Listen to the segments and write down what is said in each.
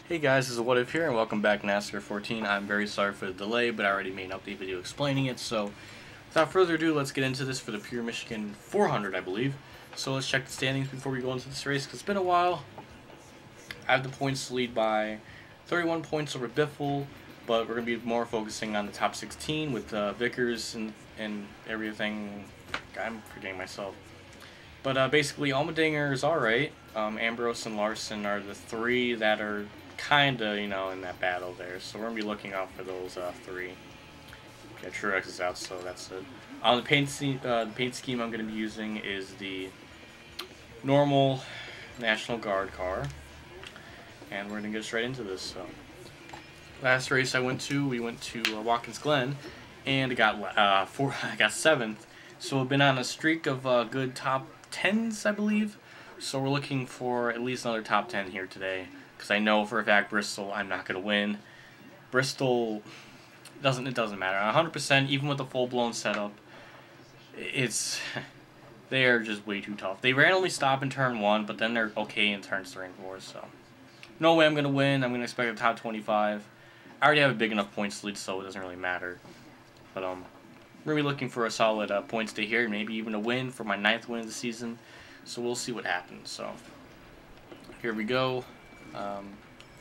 Hey guys, this is What If here, and welcome back to Nascar 14. I'm very sorry for the delay, but I already made an update video explaining it, so without further ado, let's get into this for the Pure Michigan 400, I believe. So let's check the standings before we go into this race, because it's been a while. I have the points to lead by 31 points over Biffle, but we're going to be more focusing on the top 16 with Vickers and everything. I'm forgetting myself. But basically, Allmendinger is alright. Ambrose and Larson are the three that are kind of, in that battle there. So we're going to be looking out for those three. Okay, Truex is out, so that's it. The paint scheme I'm going to be using is the normal National Guard car. And we're going to get straight into this. So, last race we went to Watkins Glen, and I got I got 7th. So we've been on a streak of good top 10s, I believe. So we're looking for at least another top 10 here today, because I know for a fact Bristol I'm not going to win. Bristol it doesn't matter. 100%, even with the full-blown setup, they are just way too tough. They randomly stop in turn 1, but then they're okay in turns 3 and 4. So no way I'm going to win. I'm going to expect a top 25. I already have a big enough points lead, so it doesn't really matter. But we're going to be looking for a solid points day here, maybe even a win for my 9th win of the season. So we'll see what happens. So here we go.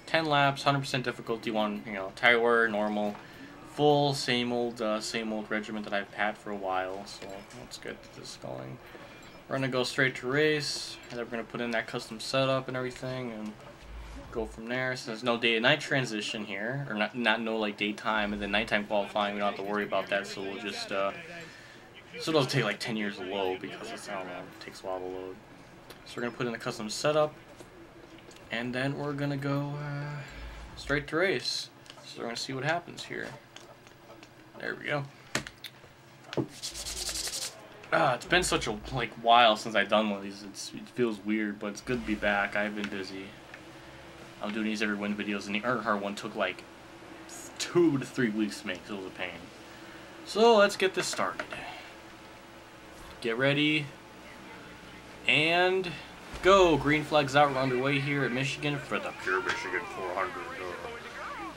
10 laps, 100% difficulty, tire wear, normal, full, same old regiment that I've had for a while. So let's get this going. We're gonna go straight to race, and then we're gonna put in that custom setup and everything, and go from there. So there's no day and night transition here, or no like daytime and then nighttime qualifying. We don't have to worry about that. So we'll just so it'll take like 10 years to load, because it's, I don't know, it takes a while to load. So we're going to put in a custom setup, and then we're going to go straight to race. So we're going to see what happens here. There we go. It's been such a while since I've done one of these. It feels weird, but it's good to be back. I've been busy. I'm doing these every win videos, and the Earnhardt one took like 2 to 3 weeks to make, so it was a pain. So let's get this started. Get ready, and go. Green flags out. We're underway here at Michigan for the Pure Michigan 400.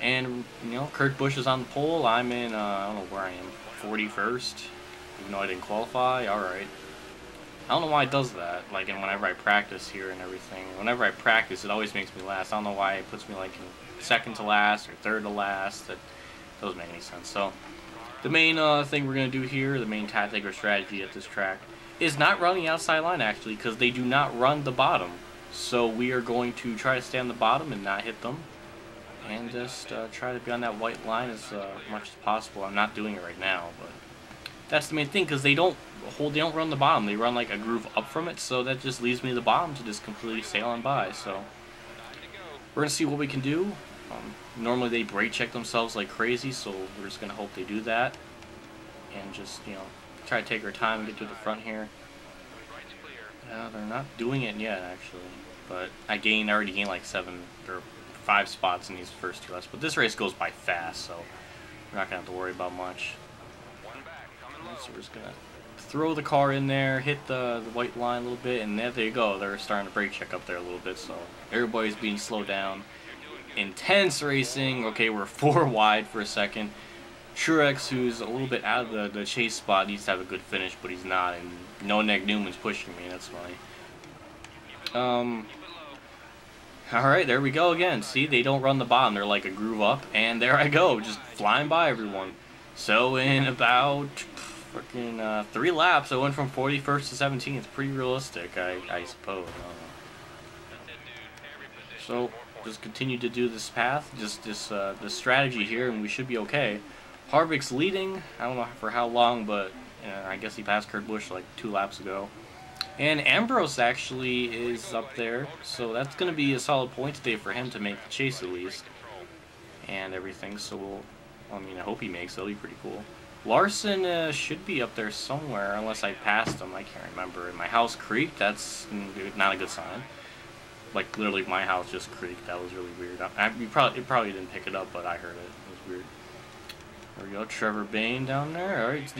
And, Kurt Busch is on the pole. I'm in, I don't know where I am, 41st, even though I didn't qualify. Alright. I don't know why it does that, and whenever I practice here and everything. Whenever I practice, it always makes me last. I don't know why it puts me, in second to last or third to last. That doesn't make any sense. So the main thing we're going to do here, the main tactic or strategy at this track, is not run the outside line, actually, because they do not run the bottom. So we are going to try to stay on the bottom and not hit them, and just try to be on that white line as much as possible. I'm not doing it right now, but that's the main thing, because they don't run the bottom. They run like a groove up from it, so that just leaves me the bottom to just completely sail on by. So we're going to see what we can do. Normally they brake check themselves like crazy, so we're just going to hope they do that, and just, try to take our time and get to the front here. They're not doing it yet, actually, but I already gained like 7 or 5 spots in these first 2 laps, but this race goes by fast, so we're not going to have to worry about much. So we're just going to throw the car in there, hit the white line a little bit, and there you go. They're starting to brake check up there a little bit, so everybody's being slowed down. Intense racing. Okay, we're 4 wide for a second. Truex, who's a little bit out of the chase spot, needs to have a good finish, but he's not, and no Neg Newman's pushing me. That's funny. Alright, there we go again. See, they don't run the bottom. They're like a groove up, and there I go, just flying by everyone. So in about freaking 3 laps, I went from 41st to 17th. It's pretty realistic, I suppose. So just continue to do this path, just this strategy here, and we should be okay. Harvick's leading. I don't know for how long, but I guess he passed Kurt Busch like 2 laps ago. And Ambrose actually is up there, so that's going to be a solid point today for him to make the chase at least, and everything. So I hope he makes it. That'll be pretty cool. Larson should be up there somewhere, unless I passed him. I can't remember. And my house creaked. That's not a good sign. Like literally, my house just creaked. That was really weird. It probably didn't pick it up, but I heard it. It was weird. There we go, Trevor Bayne down there. Alright,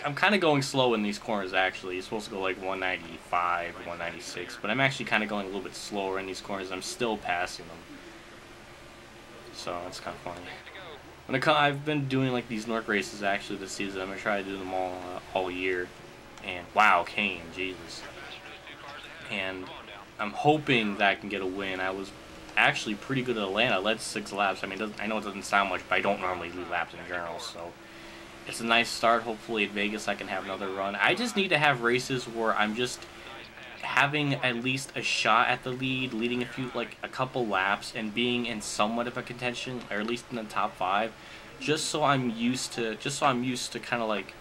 I'm kind of going slow in these corners, actually. You're supposed to go like 195, 196, but I'm actually kind of going a little bit slower in these corners. I'm still passing them. so that's kind of funny. I've been doing like these North races actually this season. I'm gonna try to do them all year. And wow, Kane, Jesus. And I'm hoping that I can get a win. I was actually pretty good at Atlanta. I led 6 laps. I mean, I know it doesn't sound much, but I don't normally lead laps in general, so it's a nice start. Hopefully at Vegas I can have another run. I just need to have races where I'm just having at least a shot at the lead, leading a couple laps, and being in somewhat of a contention, or at least in the top 5, just so I'm used to kind of like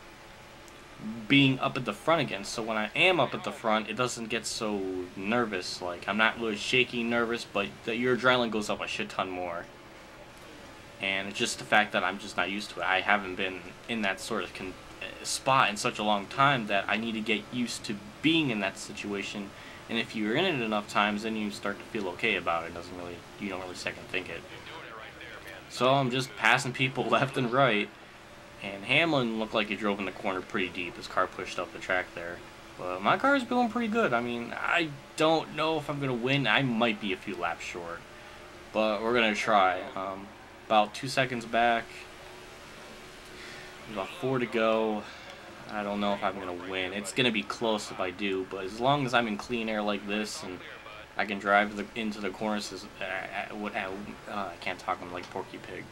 being up at the front again. So when I am up at the front, it doesn't get so nervous. Like, I'm not really shaky nervous, but your adrenaline goes up a shit ton more. And it's just the fact that I'm just not used to it. I haven't been in that sort of spot in such a long time that I need to get used to being in that situation. And if you're in it enough times, then you start to feel okay about it. You don't really second think it. So I'm just passing people left and right. And Hamlin looked like he drove in the corner pretty deep. His car pushed up the track there. But my car is going pretty good. I mean, I don't know if I'm going to win. I might be a few laps short. But we're going to try. About 2 seconds back. About 4 to go. I don't know if I'm going to win. It's going to be close if I do. But as long as I'm in clean air like this and I can drive into the corners, I can't talk, I'm like Porky Pig.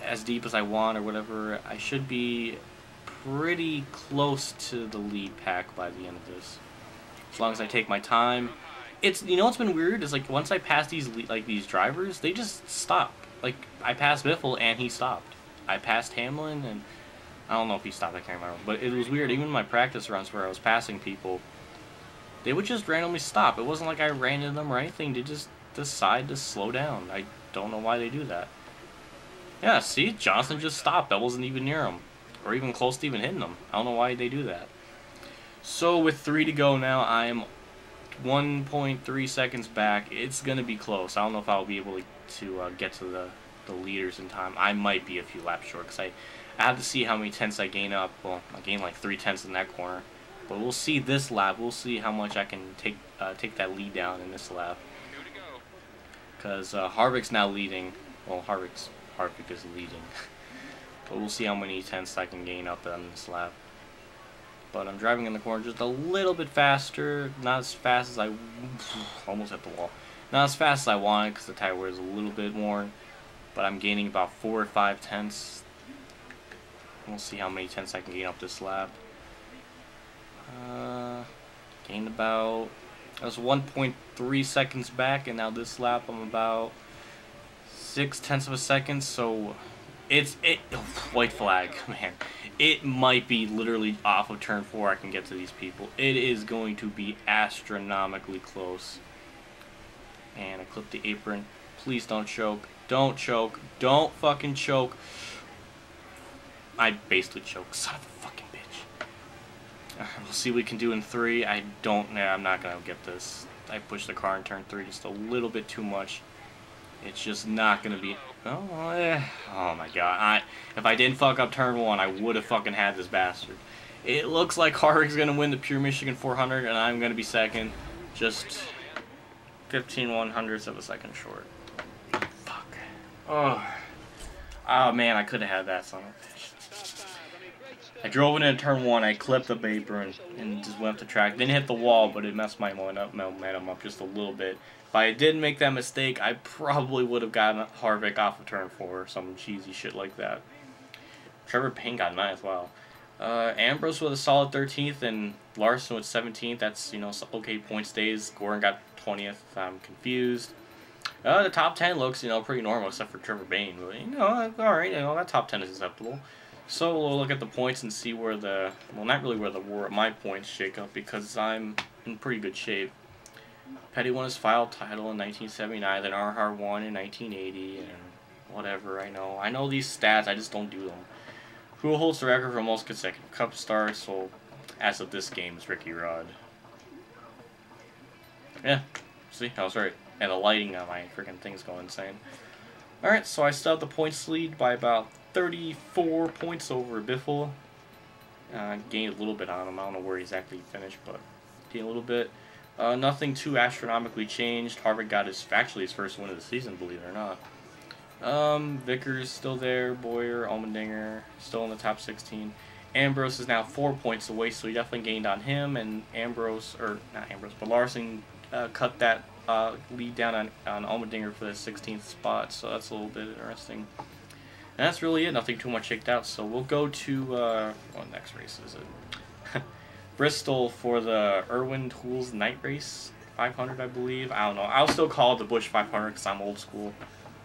As deep as I want or whatever, I should be pretty close to the lead pack by the end of this. As long as I take my time. You know what's been weird is like once I pass these drivers, they just stop. Like I passed Biffle and he stopped. I passed Hamlin and I don't know if he stopped, I can't remember. But it was weird, even in my practice runs where I was passing people, they would just randomly stop. It wasn't like I ran into them or anything, they just decide to slow down. I don't know why they do that. Yeah, see? Johnson just stopped. I wasn't even near him. Or even close to even hitting him. I don't know why they do that. So with 3 to go now, I am 1.3 seconds back. It's going to be close. I don't know if I'll be able to get to the leaders in time. I might be a few laps short because I have to see how many tenths I gain up. Well, I gained like 3 tenths in that corner. But we'll see this lap. We'll see how much I can take that lead down in this lap. Because Harvick's now leading. Well, Harvick is leading. But we'll see how many tenths I can gain up on this lap. But I'm driving in the corner just a little bit faster. Not as fast as I... almost hit the wall. Not as fast as I wanted because the tire wear is a little bit worn. But I'm gaining about 4 or 5 tenths. We'll see how many tenths I can gain up this lap. Gained about... I was 1.3 seconds back, and now this lap I'm about 0.6 of a second, so white flag, man. It might be literally off of turn 4 I can get to these people. It is going to be astronomically close. And I clipped the apron. Please don't choke. Don't choke. Don't fucking choke. I basically choked. Son of a fucking bitch. We'll see what we can do in 3. I'm not going to get this. I pushed the car in turn 3 just a little bit too much. It's just not going to be... Oh my god. If I didn't fuck up turn 1, I would have fucking had this bastard. It looks like Harvick's going to win the Pure Michigan 400, and I'm going to be second. Just 15/100ths of a second short. Fuck. Oh man, I could have had that, son of a bitch. I drove it into turn 1, I clipped the apron, and just went up the track. Didn't hit the wall, but it messed my momentum up just a little bit. If I didn't make that mistake, I probably would have gotten Harvick off of turn 4 or some cheesy shit like that. Trevor Payne got 9th, wow. Ambrose with a solid 13th and Larson with 17th. That's, okay point stays. Gordon got 20th. I'm confused. The top 10 looks, pretty normal except for Trevor Payne. But, alright, that top 10 is acceptable. So we'll look at the points and see where not really where my points shake up because I'm in pretty good shape. Petty won his final title in 1979, then Earnhardt won in 1980, and whatever, I know these stats, I just don't do them. Who holds the record for most consecutive Cup starts? Well, as of this game, it's Ricky Rudd. Yeah, see, I was right. And the lighting on my freaking thing's going insane. Alright, so I still have the points lead by about 34 points over Biffle. Gained a little bit on him, I don't know where exactly he finished, but gained a little bit. Nothing too astronomically changed. Harvick got his first win of the season, believe it or not. Vickers still there. Boyer, Allmendinger still in the top 16. Ambrose is now 4 points away, so he definitely gained on him. And Ambrose, or not Ambrose, but Larson cut that lead down on Allmendinger for the 16th spot. So that's a little bit interesting. And that's really it. Nothing too much shaked out. So we'll go to what next race is it? Bristol for the Irwin Tools Night Race 500, I believe. I don't know. I'll still call it the Bush 500 because I'm old school.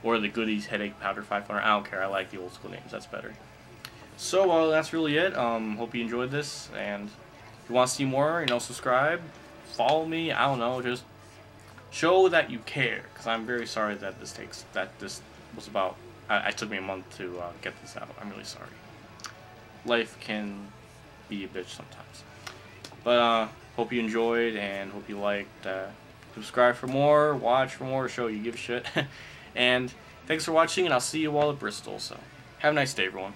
Or the Goodies Headache Powder 500. I don't care. I like the old school names. That's better. So that's really it. Hope you enjoyed this. And if you want to see more, subscribe, follow me. I don't know. Just show that you care. Because I'm very sorry that this was about. It took me a month to get this out. I'm really sorry. Life can be a bitch sometimes. But hope you enjoyed and hope you liked. Subscribe for more, watch for more, show you give a shit. And thanks for watching, and I'll see you all at Bristol. So have a nice day, everyone.